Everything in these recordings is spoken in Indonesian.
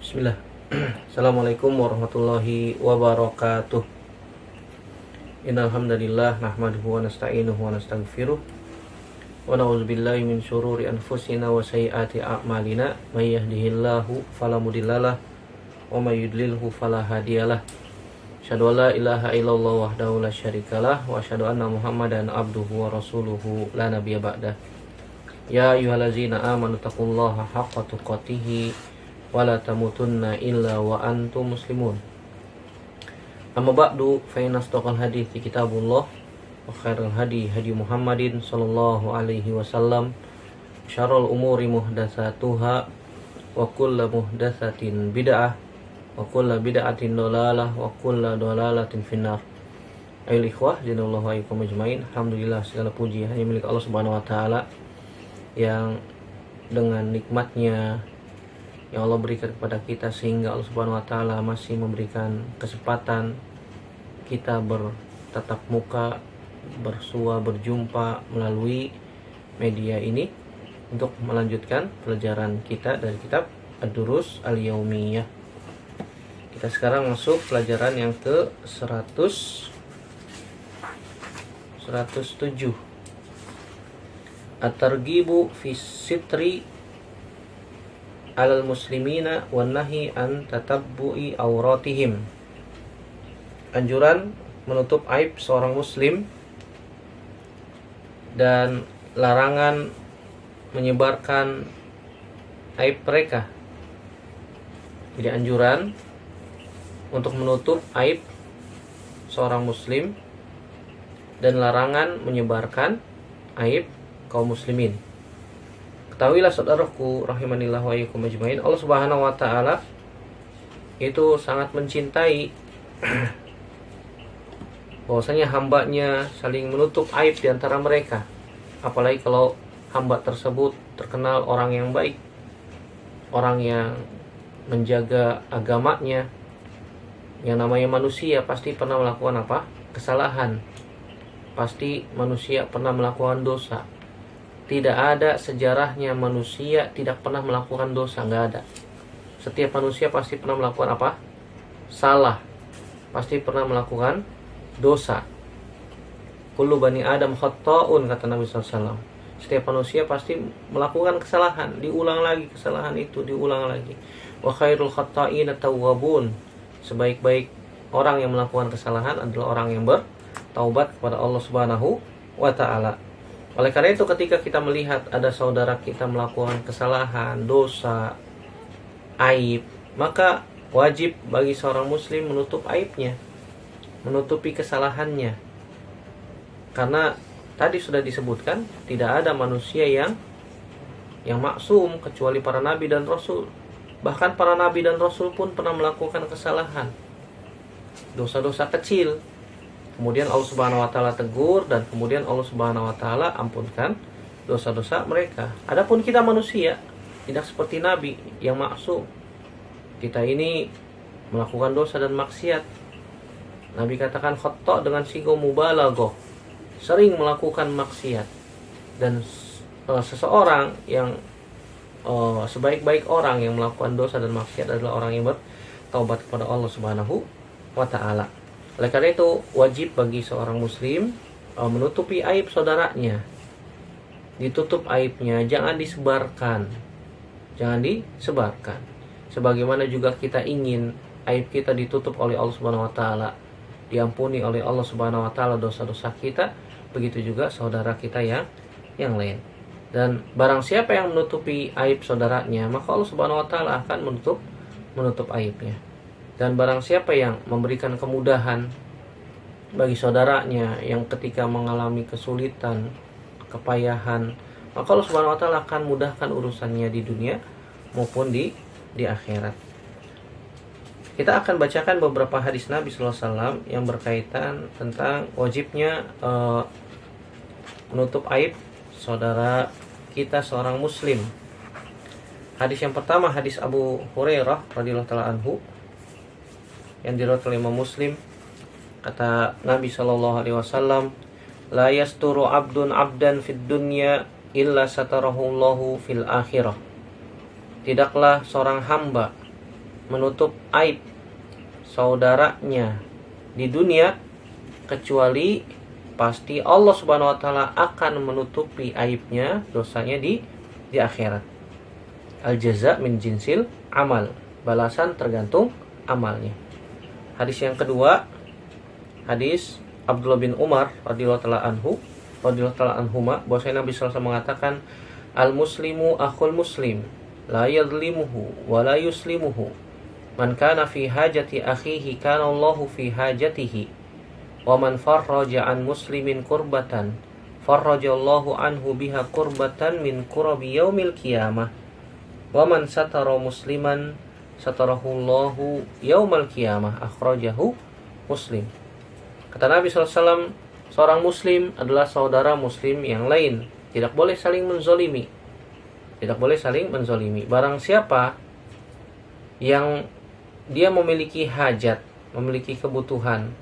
Bismillah. Assalamualaikum warahmatullahi wabarakatuh. Innal hamdalillah nahmaduhu wa nasta'inuhu wa nastaghfiruh wa na'udzubillahi min syururi anfusina wa sayyiati a'malina may yahdihillahu fala mudhillalah wa may yudlilhu fala hadiyalah. Asyhadu an la ilaha illallah wahdahu la syarikalah wa asyhadu anna Muhammadan abduhu wa rasuluhu la nabiyya ba'dah. Ya ayyuhallazina amanu taqullaha haqqa tuqatih wala tamutunna illa wa antum muslimun. Amma ba'du fa inna asdaqal hadithi kitabullah wa khairal hadi Muhammadin sallallahu alaihi wasallam, syarrul umuri muhdatsatuha wa kullu muhdatsatin bid'ah wa kullu bid'atin dhalalah wa kullu dhalalatin finnar. Ayyuhal ikhwah janallahu alaikum ajmain. Alhamdulillah, segala puji hanya milik Allah Subhanahu wa taala yang dengan nikmatnya yang Allah berikan kepada kita sehingga Allah Subhanahu wa taala masih memberikan kesempatan kita bertatap muka, bersua, berjumpa melalui media ini untuk melanjutkan pelajaran kita dari kitab Ad-Durus Al-Yaumiyah. Kita sekarang masuk pelajaran yang ke 107. At-targhibu fi sitri alal muslimina wan nahi an tatabbu'i auratihim. Anjuran menutup aib seorang muslim dan larangan menyebarkan aib mereka. Jadi anjuran untuk menutup aib seorang muslim dan larangan menyebarkan aib kaum muslimin. Ketahuilah saudaraku rahimanillah wa iyyakum ajmain, Allah Subhanahu wa taala itu sangat mencintai bahwasanya hambanya saling menutup aib di antara mereka. Apalagi kalau hamba tersebut terkenal orang yang baik, orang yang menjaga agamanya. Yang namanya manusia pasti pernah melakukan kesalahan. Pasti manusia pernah melakukan dosa. Tidak ada sejarahnya manusia tidak pernah melakukan dosa, nggak ada. Setiap manusia pasti pernah melakukan salah. Pasti pernah melakukan dosa. Kullu bani Adam khata'un, kata Nabi SAW. Setiap manusia pasti melakukan kesalahan, diulang lagi kesalahan itu, diulang lagi. Wa khairul khata'ina tawwabun. Sebaik-baik orang yang melakukan kesalahan adalah orang yang bertaubat kepada Allah Subhanahu wa taala. Oleh karena itu ketika kita melihat ada saudara kita melakukan kesalahan, dosa, aib, maka wajib bagi seorang muslim menutup aibnya, menutupi kesalahannya. Karena tadi sudah disebutkan tidak ada manusia yang maksum kecuali para nabi dan rasul. Bahkan para nabi dan rasul pun pernah melakukan kesalahan, dosa-dosa kecil. Kemudian Allah Subhanahu wa taala tegur dan kemudian Allah Subhanahu wa taala ampunkan dosa-dosa mereka. Adapun kita manusia tidak seperti nabi yang maksum. Kita ini melakukan dosa dan maksiat. Nabi katakan khata' dengan sigo mubalaghah, sering melakukan maksiat. Dan seseorang yang sebaik-baik orang yang melakukan dosa dan maksiat adalah orang yang bertaubat kepada Allah Subhanahu wa taala. Oleh karena itu wajib bagi seorang muslim menutupi aib saudaranya. Ditutup aibnya, jangan disebarkan. Jangan disebarkan. Sebagaimana juga kita ingin aib kita ditutup oleh Allah Subhanahu wa taala, diampuni oleh Allah Subhanahu wa taala dosa-dosa kita, begitu juga saudara kita yang lain. Dan barang siapa yang menutupi aib saudaranya, maka Allah Subhanahu wa taala akan menutup aibnya. Dan barang siapa yang memberikan kemudahan bagi saudaranya yang ketika mengalami kesulitan, kepayahan, maka Allah Subhanahu wa taala akan mudahkan urusannya di dunia maupun di akhirat. Kita akan bacakan beberapa hadis Nabi sallallahu alaihi wasallam yang berkaitan tentang wajibnya menutup aib saudara kita seorang muslim. Hadis yang pertama hadis Abu Hurairah radhiyallahu taala anhu yang diriwayatkan oleh Imam Muslim. Kata Nabi sallallahu alaihi wasallam, la yasturu abdun abdan fid dunya illa satarahullahu fil akhirah. Tidaklah seorang hamba menutup aib saudaranya di dunia, kecuali pasti Allah Subhanahu wa taala akan menutupi aibnya, dosanya di akhirat. Al jaza min jinsil amal, balasan tergantung amalnya. Hadis yang kedua, hadis Abdullah bin Umar radhiyallahu taala anhuma, bahwasanya Nabi sallallahu alaihi wasallam mengatakan, al muslimu akhul muslim, la yadhlimuhu wa la yuslimuhu. Man kana fi hajati akhihi kana Allahu fi hajatihi. Wa man farraja an muslimin kurbatan farrajallahu anhu biha kurbatan min kurabi yaumil qiyamah. Wa man satara musliman satarahullahu yaumal qiyamah. Akhrajahu Muslim. Kata Nabi SAW, seorang muslim adalah saudara muslim yang lain. Tidak boleh saling menzolimi. Tidak boleh saling menzolimi. Barang siapa yang dia memiliki hajat, memiliki kebutuhan,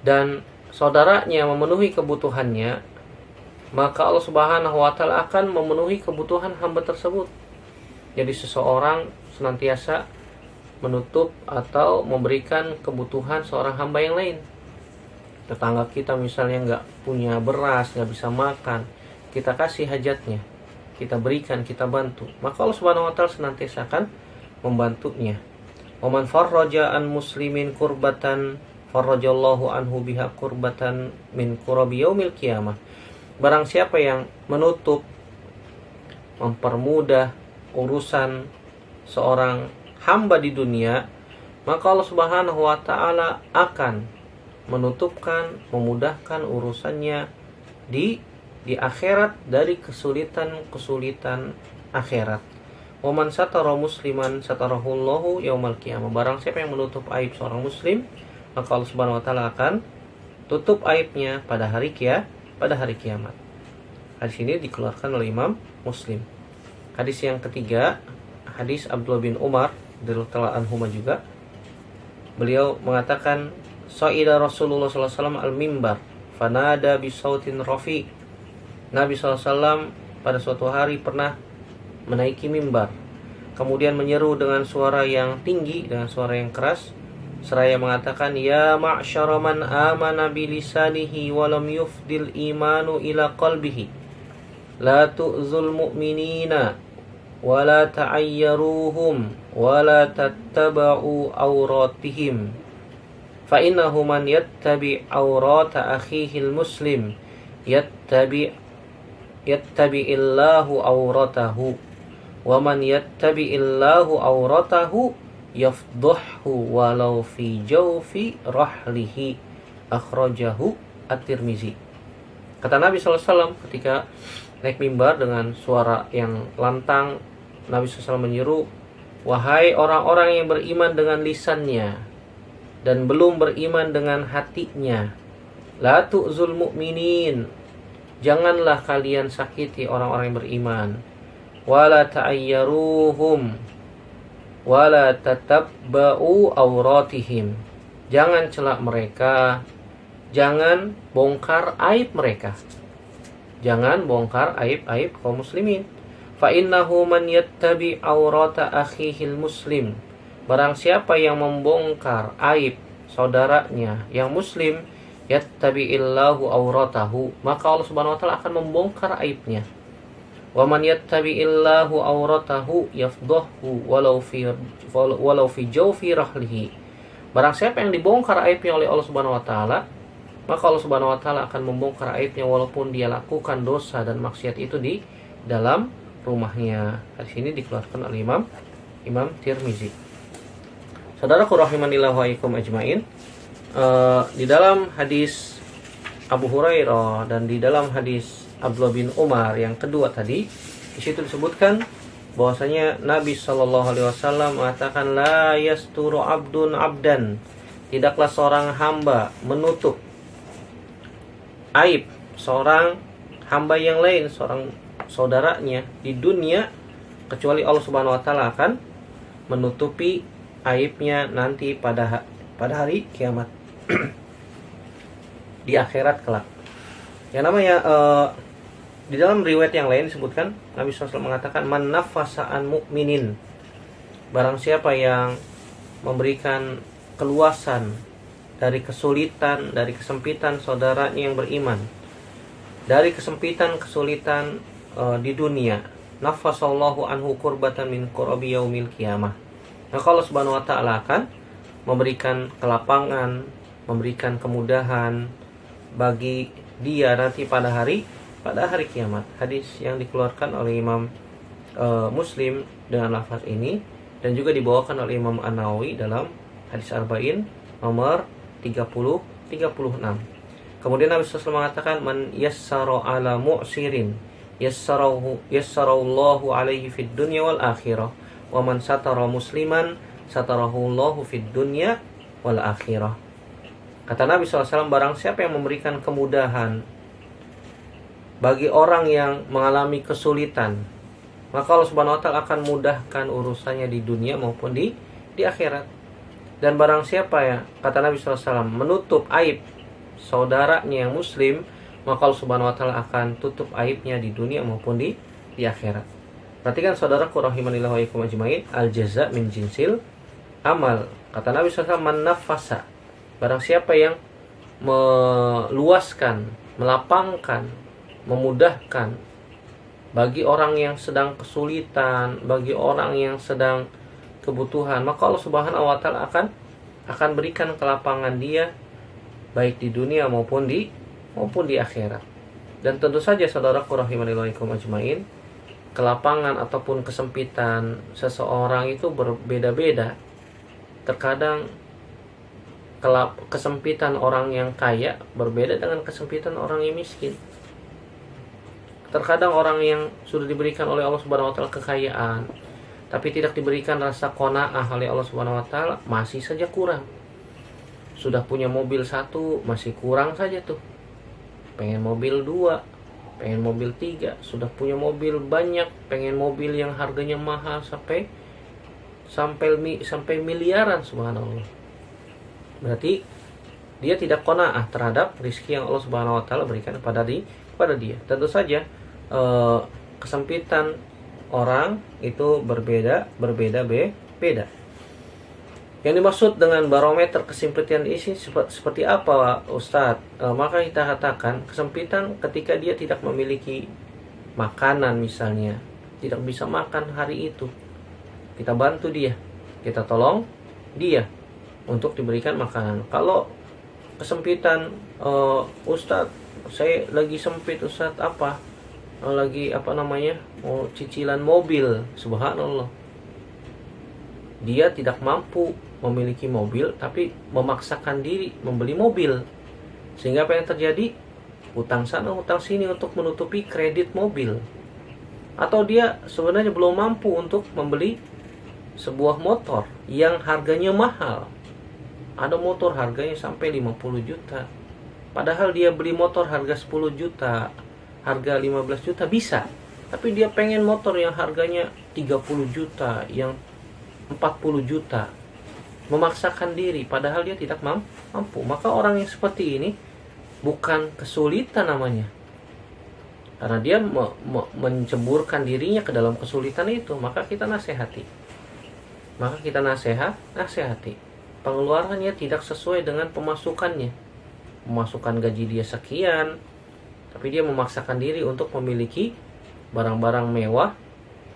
dan saudaranya memenuhi kebutuhannya, maka Allah Subhanahu wa taala akan memenuhi kebutuhan hamba tersebut. Jadi seseorang senantiasa menutup atau memberikan kebutuhan seorang hamba yang lain. Tetangga kita misalnya nggak punya beras, nggak bisa makan, kita kasih hajatnya, kita berikan, kita bantu, maka Allah Subhanahu wa taala senantiasa akan membantunya. Waman farraja an muslimin kurbatan farrajallahu anhu biha kurbatan min kurabi yaumil qiyamah. Barang siapa yang menutup, mempermudah urusan seorang hamba di dunia, maka Allah Subhanahu wa taala akan menutupkan, memudahkan urusannya di akhirat dari kesulitan akhirat. Wa man satara musliman satarahullahu yaumal qiyamah. Barang siapa yang menutup aib seorang muslim, maka Allah Subhanahu wa taala akan tutup aibnya pada hari kiamat. Hadis ini dikeluarkan oleh Imam Muslim. Hadis yang ketiga, hadis Abdullah bin Umar radhiyallahu anhu juga. Beliau mengatakan, Sa'ida Rasulullah sallallahu alaihi wasallam al-mimbar fanada bi sautin rafi. Nabi sallallahu alaihi wasallam pada suatu hari pernah menaiki mimbar, kemudian menyeru dengan suara yang tinggi, dengan suara yang keras, seraya mengatakan, ya ma'syara man amana bilisanihi wa lam yufdil imanu ila qalbihi, la tu'zul mu'minina wa la ta'ayyaruhum wa la tattaba'u awratihim, fa innahu man yattabi awrata akhihil muslim yattabi'illahu awratahu, wa man yattabi'illahu awratahu yafdhhu walau fi jawfi rahlihi. Akhrajahu At-Tirmizi. Kata Nabi SAW ketika naik mimbar dengan suara yang lantang, Nabi SAW menyeru, wahai orang-orang yang beriman dengan lisannya dan belum beriman dengan hatinya, la tu'zul mu'minin, janganlah kalian sakiti orang-orang yang beriman, wala ta'ayyaruhum wala tatabba'u awratihim, jangan celak mereka, jangan bongkar aib mereka, jangan bongkar aib-aib kaum muslimin. Fa innahu man yattabi awrata akhihil muslim, barang siapa yang membongkar aib saudaranya yang muslim, yattabi'illahu awratahu, maka Allah Subhanahu wa taala akan membongkar aibnya. Wa man yattabi'illahu awratahu yafdhhu walau fi jawfi rahlihi, barang siapa yang dibongkar aibnya oleh Allah Subhanahu wa taala, maka Allah Subhanahu wa taala akan membongkar aibnya walaupun dia lakukan dosa dan maksiat itu di dalam rumahnya. Hadis ini dikeluarkan oleh Imam Tirmizi. Saudaraku rahimanillah wa iyyakum ajmain. Di dalam hadis Abu Hurairah dan di dalam hadis Abdullah bin Umar yang kedua tadi, di situ disebutkan bahwasanya Nabi Shallallahu Alaihi Wasallam mengatakan, la yasturu abdun abdan, tidaklah seorang hamba menutup aib seorang hamba yang lain, seorang saudaranya di dunia, kecuali Allah Subhanahu Wa Taala akan menutupi aibnya nanti pada hari kiamat di akhirat kelak. Yang namanya di dalam riwayat yang lain disebutkan Nabi SAW mengatakan, man nafasa an mu'minin, barang siapa yang memberikan keluasan dari kesulitan, dari kesempitan saudaranya yang beriman, dari kesempitan kesulitan di dunia, nafasallahu anhu kurbatan min kurabi yaumil qiyamah, maka Allah Subhanahu wa taala akan memberikan kelapangan, memberikan kemudahan bagi dia nanti pada hari kiamat. Hadis yang dikeluarkan oleh Imam Muslim dengan lafaz ini, dan juga dibawakan oleh Imam An-Nawawi dalam hadis Arba'in nomor 30-36. Kemudian Nabi SAW mengatakan, man yassara ala mu'sirin yassarallahu alaihi fid dunya wal akhirah, wa man satara musliman satarahu Allahu fid dunya wal akhirah. Kata Nabi SAW, barang siapa yang memberikan kemudahan bagi orang yang mengalami kesulitan, maka Allah Subhanahu wa taala akan mudahkan urusannya di dunia maupun di akhirat. Dan barang siapa ya, kata Nabi SAW, menutup aib saudaranya yang muslim, maka Allah Subhanahu wa taala akan tutup aibnya di dunia maupun di akhirat. Perhatikan saudaraku rahimanillah wa iyyakum ajmain, al jaza min jinsil amal. Kata Nabi SAW, man nafasa, barang siapa yang meluaskan, melapangkan, memudahkan bagi orang yang sedang kesulitan, bagi orang yang sedang kebutuhan, maka Allah Subhanahu wa taala akan berikan kelapangan dia baik di dunia maupun di akhirat. Dan tentu saja saudaraku rahimanillah wa iyyakum ajmain, kelapangan ataupun kesempitan seseorang itu berbeda-beda. Terkadang kesempitan orang yang kaya berbeda dengan kesempitan orang yang miskin. Terkadang orang yang sudah diberikan oleh Allah Subhanahu wa taala kekayaan, tapi tidak diberikan rasa qanaah oleh Allah Subhanahu wa taala, masih saja kurang. Sudah punya mobil 1, masih kurang saja tuh. Pengen mobil 2, pengen mobil 3, sudah punya mobil banyak, pengen mobil yang harganya mahal sampai miliaran, subhanallah. Berarti dia tidak qanaah terhadap rezeki yang Allah Subhanahu wa taala berikan kepada dia. Tentu saja kesempitan orang itu berbeda. Yang dimaksud dengan barometer kesempitan ini seperti apa, Ustadz? Maka kita katakan kesempitan ketika dia tidak memiliki makanan, misalnya tidak bisa makan hari itu, kita bantu dia, kita tolong dia untuk diberikan makanan. Kalau kesempitan, Ustadz, saya lagi sempit, Ustadz, mau cicilan mobil, subhanallah. Dia tidak mampu memiliki mobil, tapi memaksakan diri membeli mobil, sehingga apa yang terjadi? Hutang sana, hutang sini untuk menutupi kredit mobil. Atau dia sebenarnya belum mampu untuk membeli sebuah motor yang harganya mahal. Ada motor harganya sampai 50 juta, padahal dia beli motor harga 10 juta, harga 15 juta bisa, tapi dia pengen motor yang harganya 30 juta, yang 40 juta, memaksakan diri padahal dia tidak mampu. Maka orang yang seperti ini bukan kesulitan namanya, karena dia menceburkan dirinya ke dalam kesulitan itu. Maka kita nasihati, nasihati. Pengeluarannya tidak sesuai dengan pemasukannya. Pemasukan gaji dia sekian, tapi dia memaksakan diri untuk memiliki barang-barang mewah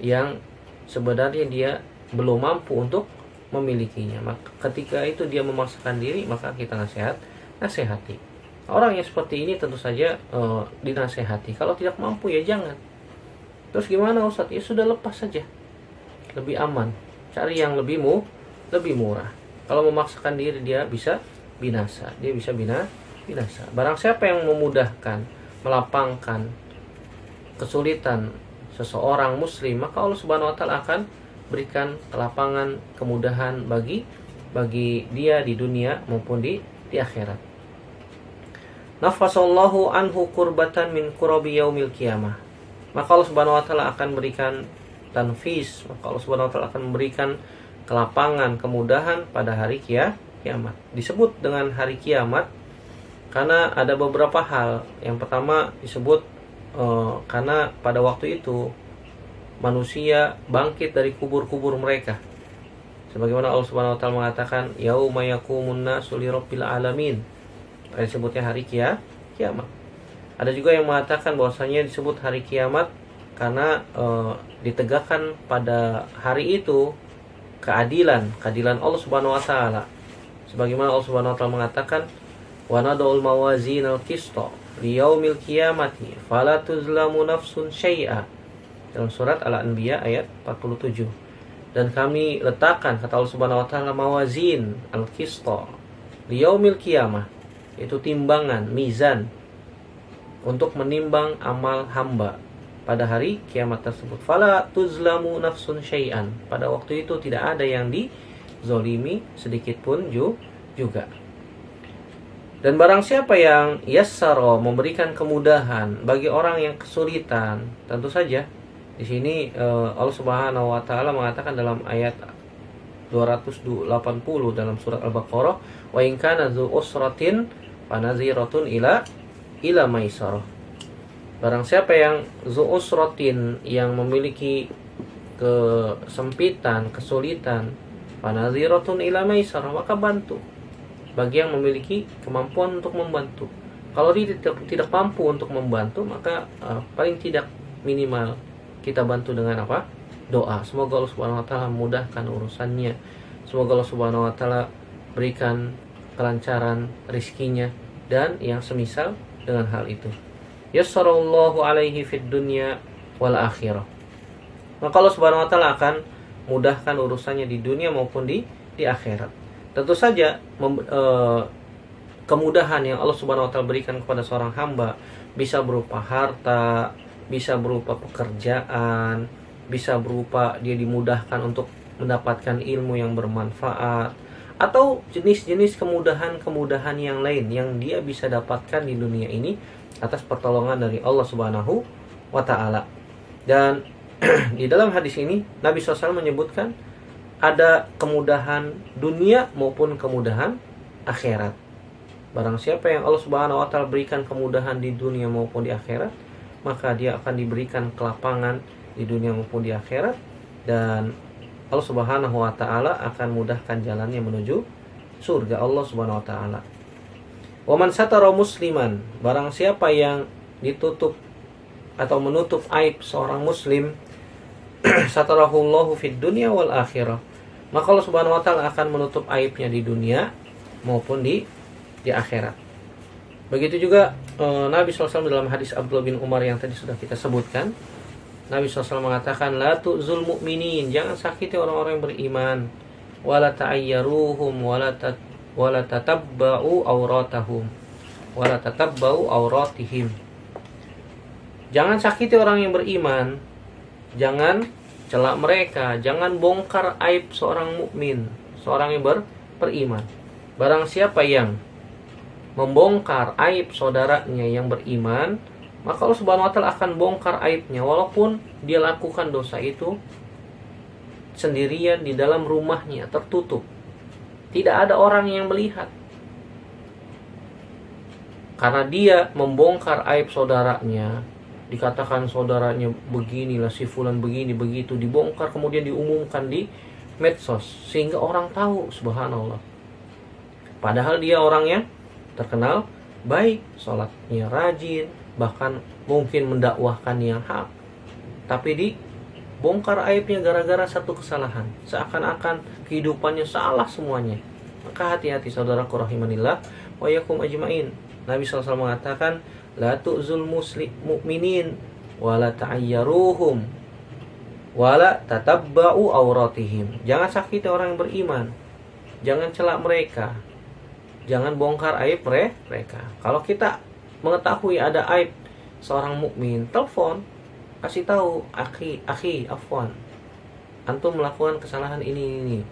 yang sebenarnya dia belum mampu untuk memilikinya. Maka ketika itu dia memaksakan diri, maka kita nasihati. Orang yang seperti ini tentu saja dinasihati. Kalau tidak mampu ya jangan. Terus gimana, Ustadz? Ya sudah, lepas saja, lebih aman. Cari yang lebih murah. Kalau memaksakan diri dia bisa binasa. Binasa. Barang siapa yang memudahkan, melapangkan kesulitan seseorang muslim, maka Allah Subhanahu wa taala akan berikan kelapangan, kemudahan bagi dia di dunia maupun di akhirat. Nafasallahu anhu kurbatan min kurabi yaumil qiyamah. Maka Allah Subhanahu wa taala akan berikan tanfis, maka Allah Subhanahu wa taala akan memberikan kelapangan, kemudahan pada hari kiamat. Disebut dengan hari kiamat karena ada beberapa hal. Yang pertama disebut karena pada waktu itu manusia bangkit dari kubur-kubur mereka. Sebagaimana Allah Subhanahu wa taala mengatakan, yauma yaqumun nasu lirabbil alamin. Disebutnya hari kiamat. Ada juga yang mengatakan bahwasanya disebut hari kiamat karena ditegakkan pada hari itu keadilan Allah Subhanahu wa taala. Sebagaimana Allah Subhanahu wa taala mengatakan, wa nadul mawazinal qista liyaumil qiyamati fala tuzlamu nafsun syai'a, dalam surat Al-Anbiya ayat 47. Dan kami letakkan, kata Allah Subhanahu wa taala, mawazin al-qista liyaumil qiyamah, itu timbangan, mizan untuk menimbang amal hamba pada hari kiamat tersebut. Fala tuzlamu nafsun syai'an, pada waktu itu tidak ada yang dizolimi sedikit pun juga. Dan barang siapa yang yassara, memberikan kemudahan bagi orang yang kesulitan, tentu saja di sini Allah Subhanahu wa taala mengatakan dalam ayat 280 dalam surat Al-Baqarah, wa in kana dzu usratin fanaziratun ila maisarah. Barang siapa yang dzu usratin, yang memiliki kesempitan, kesulitan, fanaziratun ila maisarah, maka bantu bagi yang memiliki kemampuan untuk membantu. Kalau dia tidak mampu untuk membantu, maka paling tidak minimal kita bantu dengan apa? Doa. Semoga Allah Subhanahu wa taala memudahkan urusannya. Semoga Allah Subhanahu wa taala berikan kelancaran rizkinya dan yang semisal dengan hal itu. Yassarallahu alaihi fid dunya wal akhirah. Maka Allah Subhanahu wa taala akan mudahkan urusannya di dunia maupun di akhirat. Tentu saja kemudahan yang Allah Subhanahu wa taala berikan kepada seorang hamba bisa berupa harta, bisa berupa pekerjaan, bisa berupa dia dimudahkan untuk mendapatkan ilmu yang bermanfaat, atau jenis-jenis kemudahan-kemudahan yang lain yang dia bisa dapatkan di dunia ini atas pertolongan dari Allah Subhanahu wa taala. Dan di dalam hadis ini Nabi SAW menyebutkan ada kemudahan dunia maupun kemudahan akhirat. Barang siapa yang Allah Subhanahu wa taala berikan kemudahan di dunia maupun di akhirat, maka dia akan diberikan kelapangan di dunia maupun di akhirat, dan Allah Subhanahu wa taala akan mudahkan jalannya menuju surga Allah Subhanahu wa taala. Wa man satara musliman, barang siapa yang ditutup atau menutup aib seorang muslim, satarahullahu fid dunya wal akhirah, maka Allah Subhanahu wa taala akan menutup aibnya di dunia maupun di akhirat. Begitu juga Nabi SAW dalam hadis Abdullah bin Umar yang tadi sudah kita sebutkan, Nabi SAW mengatakan, la tu'zul mu'minin, jangan sakiti orang-orang yang beriman, wala ta'ayyaruhum, wala tatabba'u auratahum, wala tatabba'u auratihim. Jangan sakiti orang yang beriman, jangan celak mereka, jangan bongkar aib seorang mukmin, seorang yang beriman. Barang siapa yang membongkar aib saudaranya yang beriman, maka Allah Subhanahu wa taala akan bongkar aibnya, walaupun dia lakukan dosa itu sendirian di dalam rumahnya, tertutup. Tidak ada orang yang melihat. Karena dia membongkar aib saudaranya, dikatakan saudaranya beginilah, si fulan begini begitu, dibongkar kemudian diumumkan di medsos sehingga orang tahu, subhanallah. Padahal dia orang yang terkenal baik, sholatnya rajin, bahkan mungkin mendakwahkan yang hak, tapi dibongkar aibnya gara-gara satu kesalahan, seakan-akan kehidupannya salah semuanya. Maka hati-hati saudaraku rahimanillah wa yakum ajmain. Nabi SAW mengatakan, la tu'zul mu'minin wala ta'ayyaruhum wala tatabba'u auratihim. Jangan sakiti orang yang beriman, jangan celak mereka, jangan bongkar aib mereka. Kalau kita mengetahui ada aib seorang mukmin, telepon, kasih tahu, akhi afwan, antum melakukan kesalahan ini.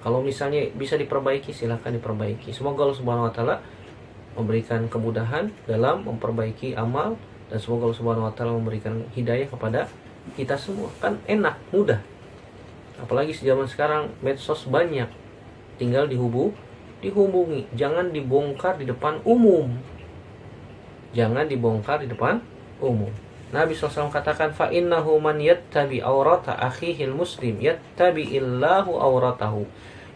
Kalau misalnya bisa diperbaiki, silahkan diperbaiki. Semoga Allah Subhanahu wa taala memberikan kemudahan dalam memperbaiki amal, dan semoga Allah Subhanahu wa taala memberikan hidayah kepada kita semua. Kan enak, mudah. Apalagi zaman sekarang medsos banyak, tinggal dihubungi. Jangan dibongkar di depan umum. Jangan dibongkar di depan umum. Nabi SAW katakan, fa innahu man yattabi aurata akhihil muslim yattabi illahu auratahu.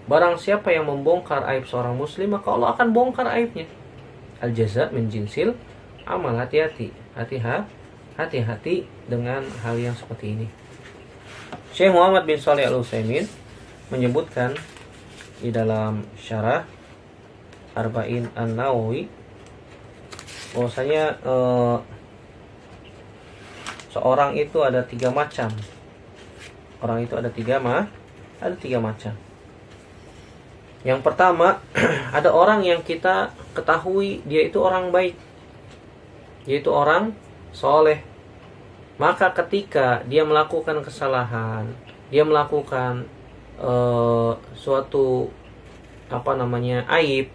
Barang siapa yang membongkar aib seorang muslim, maka Allah akan bongkar aibnya. Al jaza min jinsil amal. Hati-hati, hati-hati dengan hal yang seperti ini. Syekh Muhammad bin Shalih Al-Utsaimin menyebutkan di dalam syarah Arba'in An-Nawawi bahwasanya seorang itu ada 3 macam. Orang itu ada tiga macam. Yang pertama, ada orang yang kita ketahui dia itu orang baik, yaitu orang soleh. Maka ketika dia melakukan kesalahan, dia melakukan suatu aib,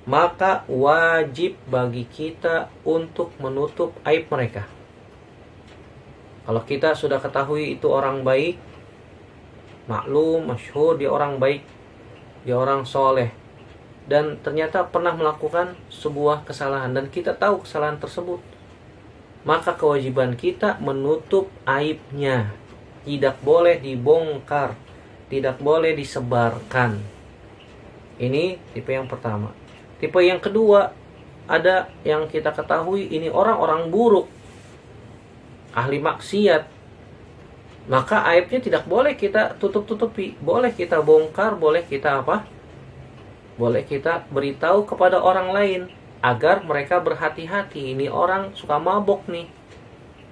maka wajib bagi kita untuk menutup aib mereka. Kalau kita sudah ketahui itu orang baik, maklum, masyhur dia orang baik, dia orang soleh, dan ternyata pernah melakukan sebuah kesalahan dan kita tahu kesalahan tersebut, maka kewajiban kita menutup aibnya. Tidak boleh dibongkar, tidak boleh disebarkan. Ini tipe yang pertama. Tipe yang kedua, ada yang kita ketahui ini orang-orang buruk, ahli maksiat, maka aibnya tidak boleh kita tutup-tutupi, boleh kita bongkar, boleh kita boleh kita beritahu kepada orang lain agar mereka berhati-hati. Ini orang suka mabok nih,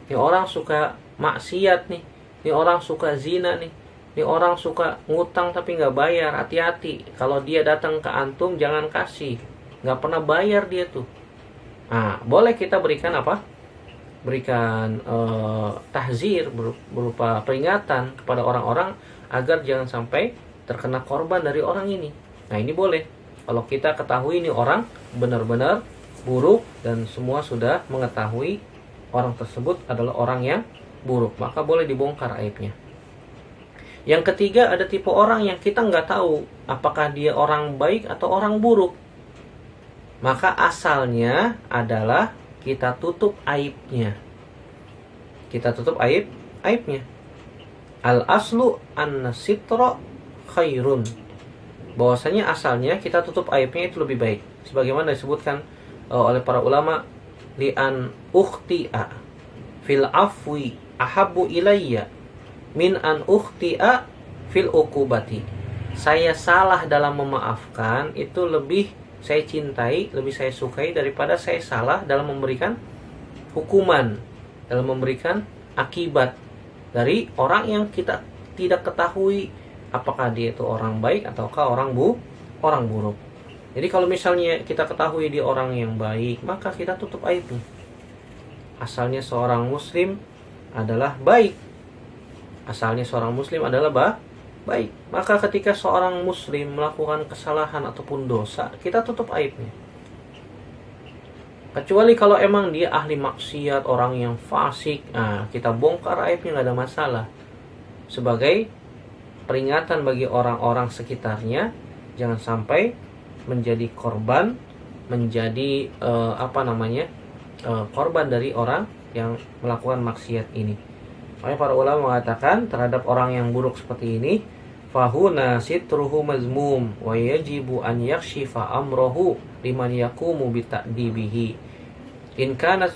ini orang suka maksiat nih, ini orang suka zina nih, ini orang suka ngutang tapi nggak bayar. Hati-hati, kalau dia datang ke antum jangan kasih, nggak pernah bayar dia tuh. Nah, boleh kita berikan berikan tahzir berupa peringatan kepada orang-orang agar jangan sampai terkena korban dari orang ini. Nah, ini boleh. Kalau kita ketahui ini orang benar-benar buruk dan semua sudah mengetahui orang tersebut adalah orang yang buruk, maka boleh dibongkar aibnya. Yang ketiga, ada tipe orang yang kita nggak tahu apakah dia orang baik atau orang buruk. Maka asalnya adalah kita tutup aibnya. Kita tutup aibnya. Al aslu anna sitra khairun. Bahwasanya asalnya kita tutup aibnya itu lebih baik. Sebagaimana disebutkan oleh para ulama, li an ukhti'a fil afwi ahabbu ilayya min an ukhti'a fil uqubati. Saya salah dalam memaafkan itu lebih saya cintai, lebih saya sukai daripada saya salah dalam memberikan hukuman, dalam memberikan akibat dari orang yang kita tidak ketahui apakah dia itu orang baik ataukah orang buruk. Jadi kalau misalnya kita ketahui dia orang yang baik, maka kita tutup aibnya. Asalnya seorang muslim adalah baik. Asalnya seorang muslim adalah baik. Maka ketika seorang muslim melakukan kesalahan ataupun dosa, kita tutup aibnya. Kecuali kalau emang dia ahli maksiat, orang yang fasik, nah kita bongkar aibnya, nggak ada masalah. Sebagai peringatan bagi orang-orang sekitarnya, jangan sampai menjadi korban, menjadi korban dari orang yang melakukan maksiat ini. Makanya para ulama mengatakan terhadap orang yang buruk seperti ini, fahuna sitruhu mazmum wa yajibu an yakshifa amrohu liman yakumu bita'dibihi. In kanat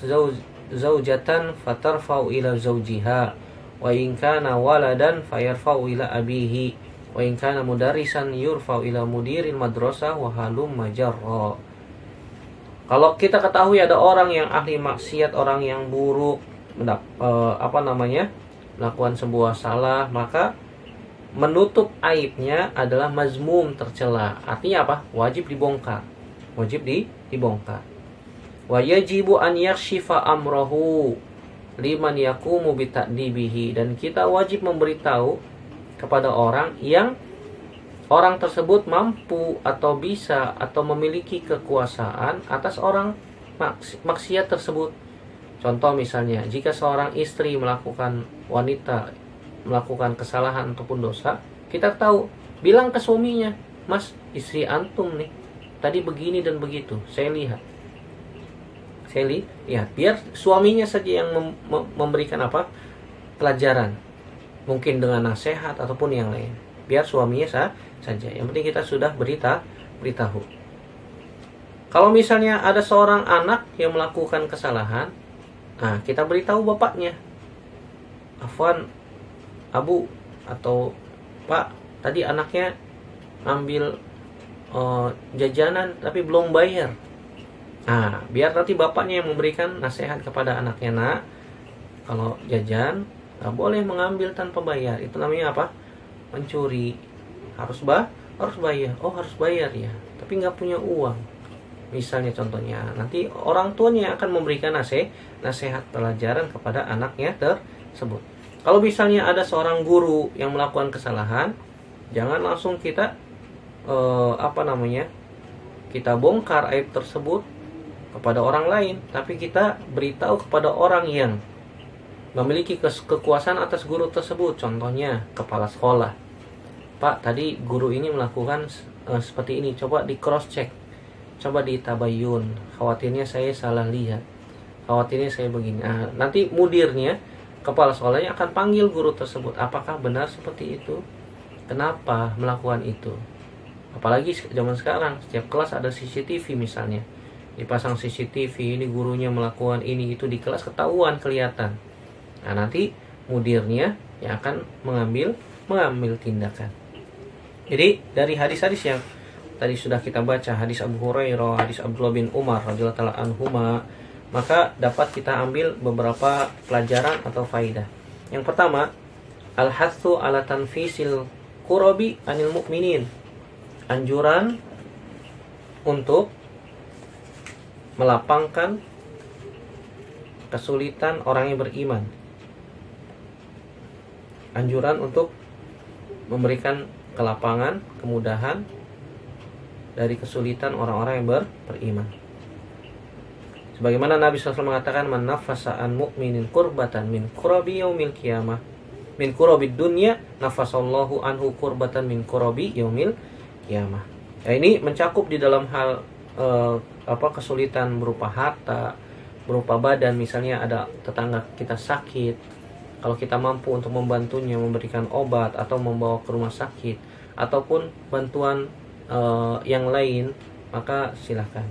zaujatan fatarfa'u ila zaujiha, wa in kana waladan fayarfa'u ila abihi, wa in kana mudarisan yurfa'u ila mudiril madrasah wa halum majarra. Kalau kita ketahui ada orang yang ahli maksiat, orang yang buruk, melakukan sebuah salah, maka menutup aibnya adalah mazmum, tercela. Artinya apa? Wajib dibongkar. Dibongkar. Wa yajibu an yakshifa amrahu liman yakumu bita'dibihi. Dan kita wajib memberitahu kepada orang yang orang tersebut mampu atau bisa atau memiliki kekuasaan atas orang maksiat tersebut. Contoh misalnya, jika seorang istri melakukan kesalahan ataupun dosa, kita tahu, bilang ke suaminya, "Mas, istri antum nih tadi begini dan begitu, saya lihat." saya lihat, biar suaminya saja yang memberikan apa? Pelajaran. Mungkin dengan nasihat ataupun yang lain. Biar suaminya saja. Yang penting kita sudah beritahu. Kalau misalnya ada seorang anak yang melakukan kesalahan, nah kita beritahu bapaknya. Afwan, Abu atau Pak, tadi anaknya ambil jajanan tapi belum bayar. Nah, biar nanti bapaknya yang memberikan nasihat kepada anaknya, nak, kalau jajan nggak boleh mengambil tanpa bayar. Itu namanya apa? Mencuri. Harus bayar. Oh, harus bayar ya. Tapi nggak punya uang. Misalnya contohnya, nanti orang tuanya akan memberikan nasihat pelajaran kepada anaknya tersebut. Kalau misalnya ada seorang guru yang melakukan kesalahan, jangan langsung kita kita bongkar aib tersebut kepada orang lain, tapi kita beritahu kepada orang yang memiliki kekuasaan atas guru tersebut. Contohnya kepala sekolah. Pak, tadi guru ini melakukan seperti ini, coba di cross check, coba ditabayun, khawatirnya saya salah lihat, khawatirnya saya begini. Nah, nanti mudirnya, kepala sekolahnya akan panggil guru tersebut, apakah benar seperti itu, kenapa melakukan itu. Apalagi zaman sekarang, setiap kelas ada CCTV misalnya, dipasang CCTV, ini gurunya melakukan ini itu di kelas, ketahuan, kelihatan. Nah, nanti mudirnya yang akan mengambil tindakan. Jadi dari hadis-hadis yang tadi sudah kita baca, hadis Abu Hurairah, hadis Abdullah bin Umar radhiyallahu taala anhuma, maka dapat kita ambil beberapa pelajaran atau faidah. Yang pertama, al-hatsu ala tanfisil qurabi anil mu'minin. Anjuran untuk melapangkan kesulitan orang yang beriman. Anjuran untuk memberikan kelapangan, kemudahan dari kesulitan orang-orang yang beriman. Sebagaimana Nabi SAW mengatakan, man nafasa an mu'minin kurbatan min kurabi yaumil qiyamah min kurabid dunya nafasallahu anhu kurbatan min kurabi yaumil qiyamah. Ya, ini mencakup di dalam hal kesulitan berupa harta, berupa badan. Misalnya ada tetangga kita sakit, kalau kita mampu untuk membantunya, memberikan obat atau membawa ke rumah sakit ataupun bantuan yang lain, maka silakan.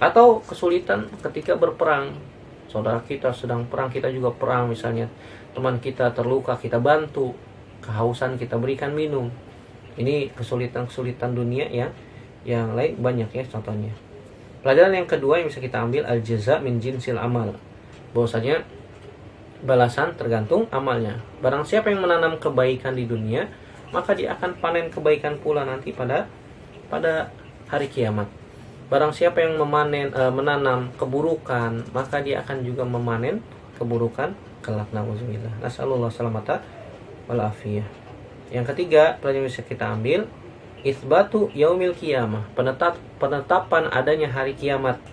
Atau kesulitan ketika berperang, saudara kita sedang perang, kita juga perang, misalnya teman kita terluka, kita bantu, kehausan kita berikan minum. Ini kesulitan-kesulitan dunia yang lain banyak ya contohnya. Pelajaran yang kedua yang bisa kita ambil, al-jaza min jinsil amal. Bahwasanya balasan tergantung amalnya. Barang siapa yang menanam kebaikan di dunia, maka dia akan panen kebaikan pula nanti pada hari kiamat. Barang siapa yang menanam keburukan, maka dia akan juga memanen keburukan kelak. Nauzubillah. Nasallallahu salamata wal afiyah. Yang ketiga, pelajaran yang bisa kita ambil, itsbatu yaumil qiyamah, penetapan adanya hari kiamat.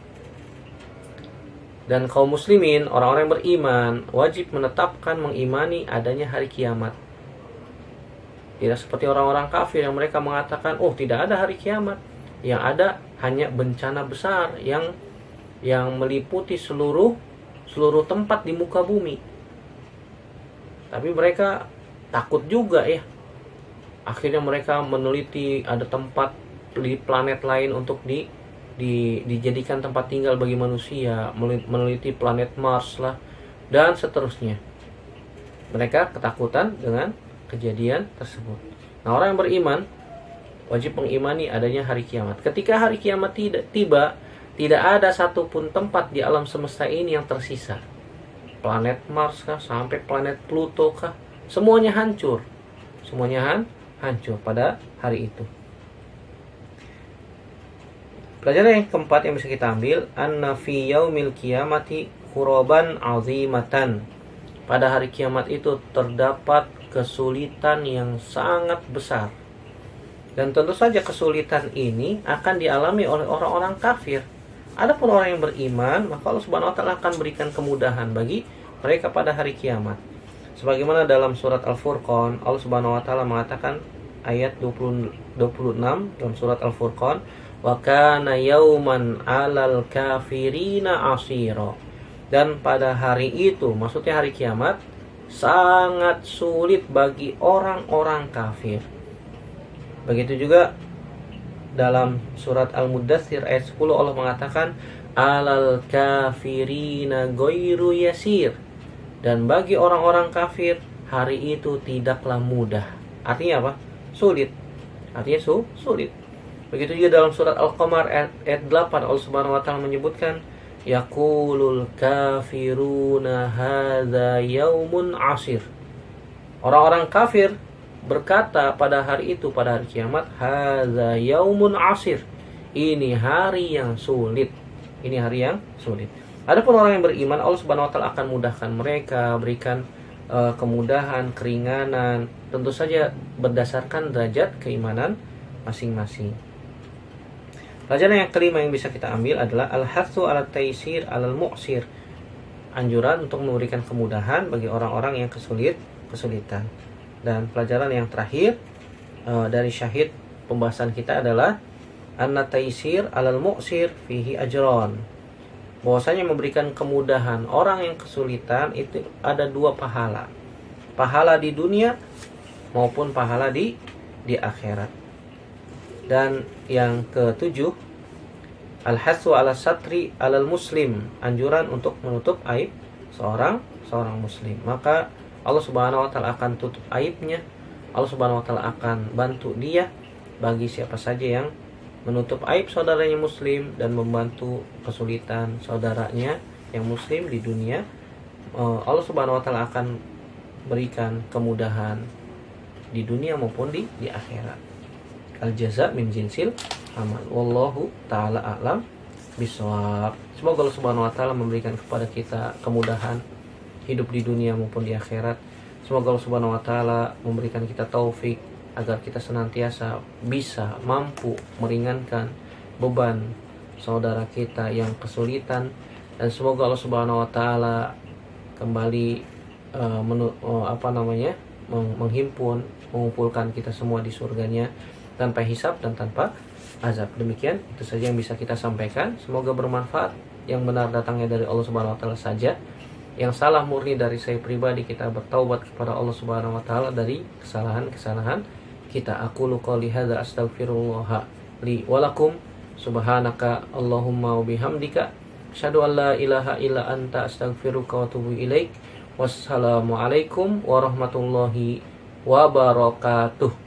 Dan kaum muslimin, orang-orang yang beriman, wajib menetapkan, mengimani adanya hari kiamat. Tidak seperti orang-orang kafir yang mereka mengatakan, oh tidak ada hari kiamat. Yang ada hanya bencana besar yang meliputi seluruh tempat di muka bumi. Tapi mereka takut juga ya. Akhirnya mereka meneliti ada tempat di planet lain untuk dijadikan tempat tinggal bagi manusia, meneliti planet Mars lah, dan seterusnya. Mereka ketakutan dengan kejadian tersebut. Nah, orang yang beriman wajib mengimani adanya hari kiamat. Ketika hari kiamat tiba, tidak ada satupun tempat di alam semesta ini yang tersisa. Planet Mars kah, sampai planet Pluto kah, semuanya hancur. Semuanya hancur pada hari itu. Pelajaran yang keempat yang bisa kita ambil, anna fi yaumil qiyamati khuraban azimatan. Pada hari kiamat itu terdapat kesulitan yang sangat besar. Dan tentu saja kesulitan ini akan dialami oleh orang-orang kafir. Adapun orang yang beriman, maka Allah Subhanahu wa taala akan berikan kemudahan bagi mereka pada hari kiamat. Sebagaimana dalam surat Al-Furqan, Allah Subhanahu wa taala mengatakan ayat 26 dalam surat Al-Furqan, wa kana yauman 'alal kafirina 'ashira. Dan pada hari itu, maksudnya hari kiamat, sangat sulit bagi orang-orang kafir. Begitu juga dalam surat Al-Muddatsir ayat 10 Allah mengatakan alal kafirina ghairu yasir. Dan bagi orang-orang kafir hari itu tidaklah mudah. Artinya apa? Sulit. Artinya sulit. Begitu juga dalam surat Al-Qamar ayat 8 Allah Subhanahu wa taala menyebutkan yaqulul kafiruna hadza yaumun asir. Orang-orang kafir berkata pada hari itu, pada hari kiamat, hadza yaumun asir. Ini hari yang sulit. Ini hari yang sulit. Adapun orang yang beriman, Allah Subhanahu wa taala akan mudahkan mereka, berikan kemudahan, keringanan, tentu saja berdasarkan derajat keimanan masing-masing. Pelajaran yang kelima yang bisa kita ambil adalah al-hatsu 'ala taysir 'alal mu'sir. Anjuran untuk memberikan kemudahan bagi orang-orang yang kesulitan. Dan pelajaran yang terakhir dari syahid pembahasan kita adalah anna taysir 'alal mu'sir fihi ajran. Bahwasanya memberikan kemudahan orang yang kesulitan itu ada 2 pahala. Pahala di dunia maupun pahala di akhirat. Dan yang ke-7, al-hasu 'ala satri 'alal muslim, anjuran untuk menutup aib seorang muslim. Maka Allah Subhanahu wa taala akan tutup aibnya. Allah Subhanahu wa taala akan bantu dia bagi siapa saja yang menutup aib saudaranya muslim dan membantu kesulitan saudaranya yang muslim di dunia. Allah Subhanahu wa taala akan berikan kemudahan di dunia maupun di akhirat. Al-jaza min jinsil amal. Wallahu taala a'lam bishawab. Semoga Allah Subhanahu wa taala memberikan kepada kita kemudahan hidup di dunia maupun di akhirat. Semoga Allah Subhanahu wa taala memberikan kita taufik agar kita senantiasa bisa mampu meringankan beban saudara kita yang kesulitan, dan semoga Allah Subhanahu wa taala kembali mengumpulkan kita semua di surganya tanpa hisab dan tanpa azab. Demikian, itu saja yang bisa kita sampaikan. Semoga bermanfaat. Yang benar datangnya dari Allah Subhanahu wa taala saja. Yang salah murni dari saya pribadi, kita bertaubat kepada Allah Subhanahu wa taala dari kesalahan-kesalahan kita. Aqulu qouli hadza astaghfirullah li wa lakum. Subhanaka Allahumma wa bihamdika asyhadu an la ilaha illa anta astaghfiruka wa atubu ilaik. Wassalamualaikum warahmatullahi wabarakatuh.